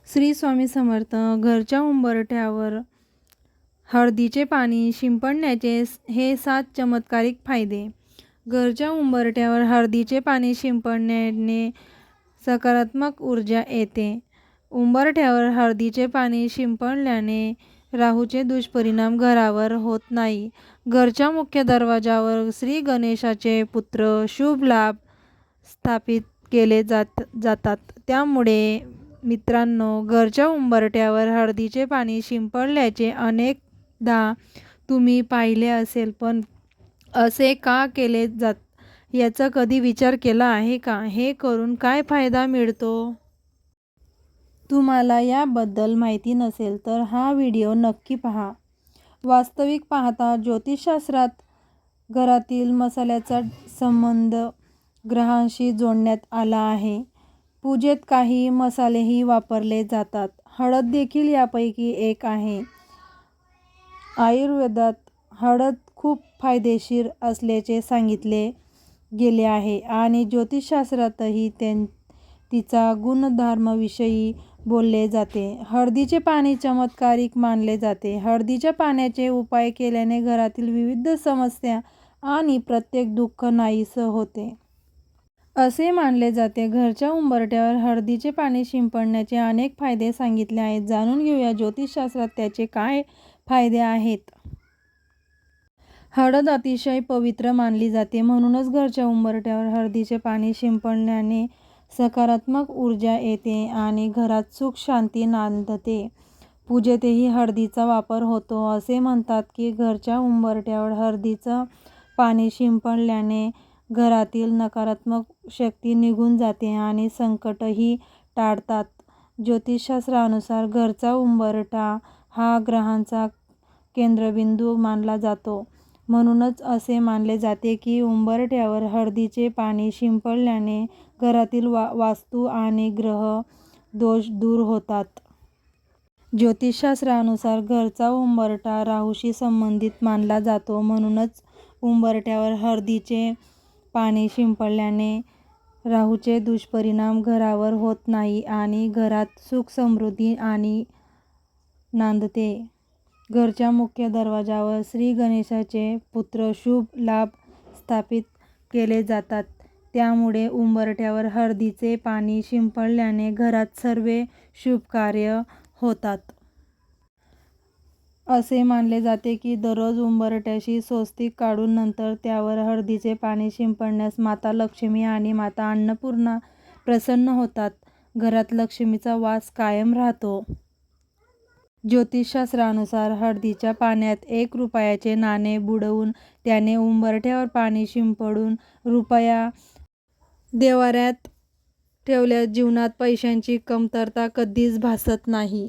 श्री स्वामी समर्थ. घरच्या उंबरठ्यावर हळदीचे पाणी शिंपडण्याचे हे 7 चमत्कारिक फायदे. घरच्या उंबरठ्यावर हळदीचे पाणी शिंपडण्याने सकारात्मक ऊर्जा येते. उंबरठ्यावर हळदीचे पाणी शिंपडल्याने राहूचे दुष्परिणाम घरावर होत नाही. घरच्या मुख्य दरवाजावर श्री गणेशाचे पुत्र शुभ लाभ स्थापित केले जातात. त्यामुळे मित्रांनो, घरच्या उंबरठ्यावर हळदीचे पाणी शिंपडल्याचे अनेकदा तुम्ही पाहिले असेल, पण असे का केले याचा कधी विचार केला आहे का? हे करून काय फायदा मिळतो? तुम्हाला याबद्दल माहिती नसेल तर हा व्हिडिओ नक्की पहा. वास्तविक पाहता ज्योतिषशास्त्रात घरातील मसाल्याचा संबंध ग्रहांशी जोडण्यात आला आहे. पूजेत काही मसालेही वापरले जातात. हळद देखील यापैकी एक आहे. आयुर्वेदात हळद खूप फायदेशीर असल्याचे सांगितले गेले आहे आणि ज्योतिषशास्त्रातही तिचा गुणधर्माविषयी बोलले जाते. हळदीचे पाणी चमत्कारिक मानले जाते. हळदीच्या पाण्याचे उपाय केल्याने घरातील विविध समस्या आणि प्रत्येक दुःख नाहीसे होते असे मानले जाते. घरच्या उंबरठ्यावर हळदीचे पाणी शिंपडण्याचे अनेक फायदे सांगितले आहेत. जाणून घेऊया ज्योतिषशास्त्रात त्याचे काय फायदे आहेत. हळद अतिशय पवित्र मानली जाते. म्हणूनच घरच्या उंबरठ्यावर हळदीचे पाणी शिंपडल्याने सकारात्मक ऊर्जा येते आणि घरात सुख शांती नांदते. पूजेतही हळदीचा वापर होतो. असे म्हणतात की घरच्या उंबरठ्यावर हळदीचं पाणी शिंपडल्याने घरातील नकारात्मक शक्ती निघून जाते आणि संकटही टाळतात. ज्योतिषशास्त्रानुसार घरचा उंबरठा हा ग्रहांचा केंद्रबिंदू मानला जातो. म्हणूनच असे मानले जाते की उंबरठ्यावर हळदीचे पाणी शिंपडल्याने घरातील वास्तू आणि ग्रह दोष दूर होतात. ज्योतिषशास्त्रानुसार घरचा उंबरठा राहूशी संबंधित मानला जातो. म्हणूनच उंबरठ्यावर हळदीचे पाणी शिंपडल्याने राहूचे दुष्परिणाम घरावर होत नाही आणि घरात सुख समृद्धी आणि नांदते. घरच्या मुख्य दरवाजावर श्री गणेशाचे पुत्र शुभ लाभ स्थापित केले जातात. त्यामुळे उंबरठ्यावर हळदीचे पाणी शिंपडल्याने घरात सर्व शुभ कार्य होतात. असे मानले जाते की दररोज उंबरठ्याशी स्वस्तिक काढून नंतर त्यावर हळदीचे पाणी शिंपडण्यास माता लक्ष्मी आणि माता अन्नपूर्णा प्रसन्न होतात. घरात लक्ष्मीचा वास कायम राहतो. ज्योतिषशास्त्रानुसार हळदीच्या पाण्यात 1 रुपयाचे नाणे बुडवून त्याने उंबरठ्यावर पाणी शिंपडून रुपया देव्हाऱ्यात ठेवल्यास जीवनात पैशांची कमतरता कधीच भासत नाही.